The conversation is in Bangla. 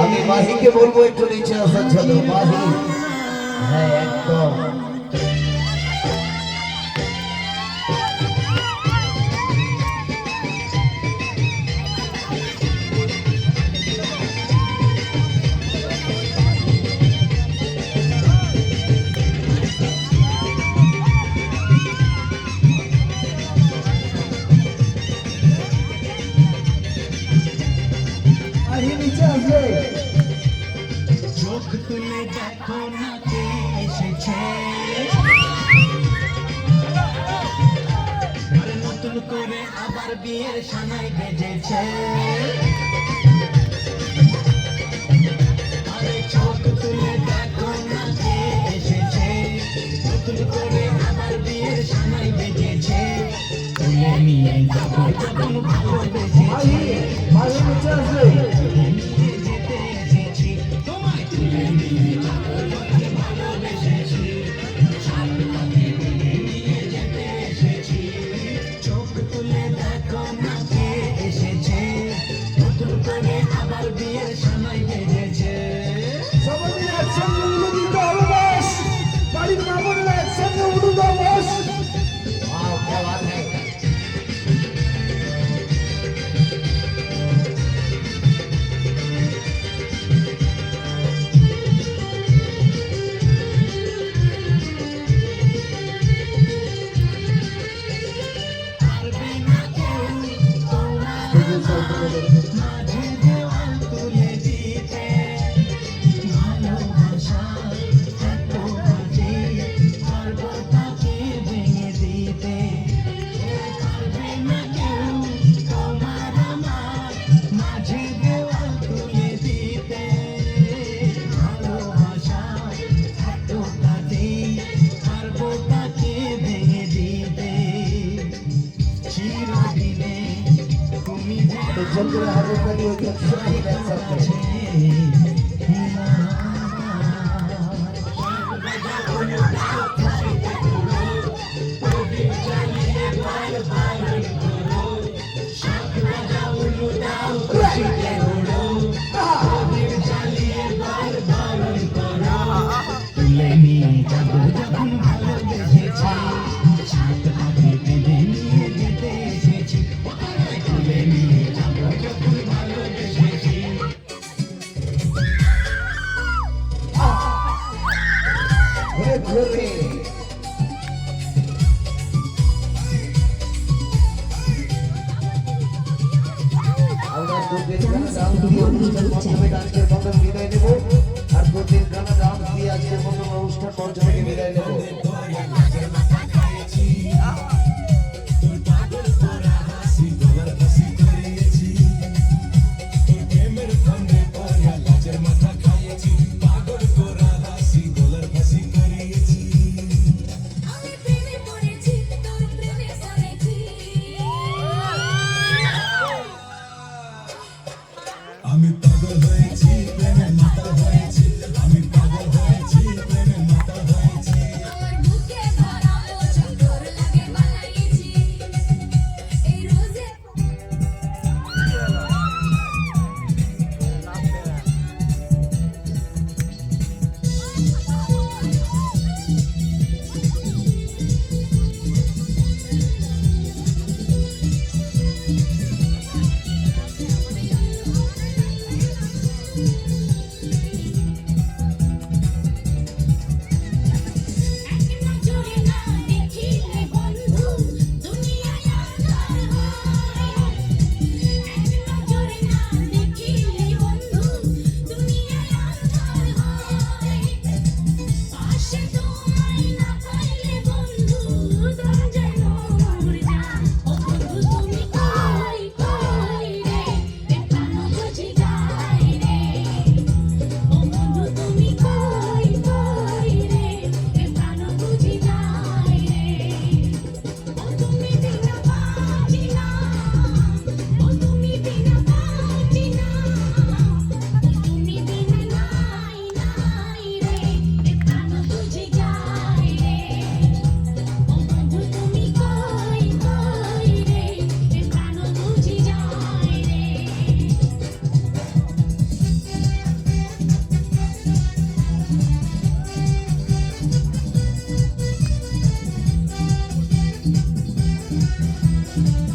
আমি মাহিকে বলবো একটু নিচে আসার জন্য। মাহি, হ্যাঁ একদম। চোখ তুলে দেখো না কে এসেছে, নতুন করে আবার বিয়ের সানাই বেজেছে। আরে চোখ তুলে দেখো না কে এসেছে, নতুন করে আবার বিয়ের সানাই বেজেছে। তুলে নিয়ে যাবো যখন ভালোবেসেছি, যেতে এসেছি তোমায় তুলে নিয়ে যাবো যখন ভালোবেসেছি, সাত পাখি তুলে নিয়ে যেতে এসেছি। চোখ তুলে দেখো না কে এসেছে, নতুন করে আবার বিয়ের সময় বেজেছে। সবাই মিলে একসঙ্গে উলু দিতে হবে বস, বাড়ির মা বোনেরা একসঙ্গে উলু দাও বস। वाह, क्या बात है। পারবে না কেউ তোমার মাঝে দেওয়াল তুলে দিতে, ভালোবাসা এত বাজে পারবো তাকে ভেঙে দিতে। পারবে না কেউ তোমার আমার মাঝে দেওয়াল তুলে দিতে, ভালোবাসা এত বাজে পারবো তাকে ভেঙে দিতে। চিরদিনে তুমি যে तो चल के हाथ ऊपर हो गया, सब कुछ তুলে নিয়ে যাবো যখন ভালোবেসেছি, সাত পাখি বেঁধে নিয়ে যেতে এসেছি। তুলে নিয়ে যাবো যখন ভালোবেসেছি। घुरे घुरे আমরা দুদিন গান দিয়ে অনুষ্ঠান মঞ্চে আজকের মতন বিদায় নেব, আর দুদিন গানা ডান্স দিয়ে আজকের মতন অনুষ্ঠান মঞ্চ থেকে বিদায় নেব। আমি প্রেমে পড়েছি, তোর প্রেমে পড়েছি। আমি পাগল হয়েছি প্রেমে মাতাল হয়েছি, আমি পাগল হয়েছি প্রেমে মাতাল হয়েছি। আমার বুকে ভরা ওজন তোর লাগে বানাইছি। এই রোজে রে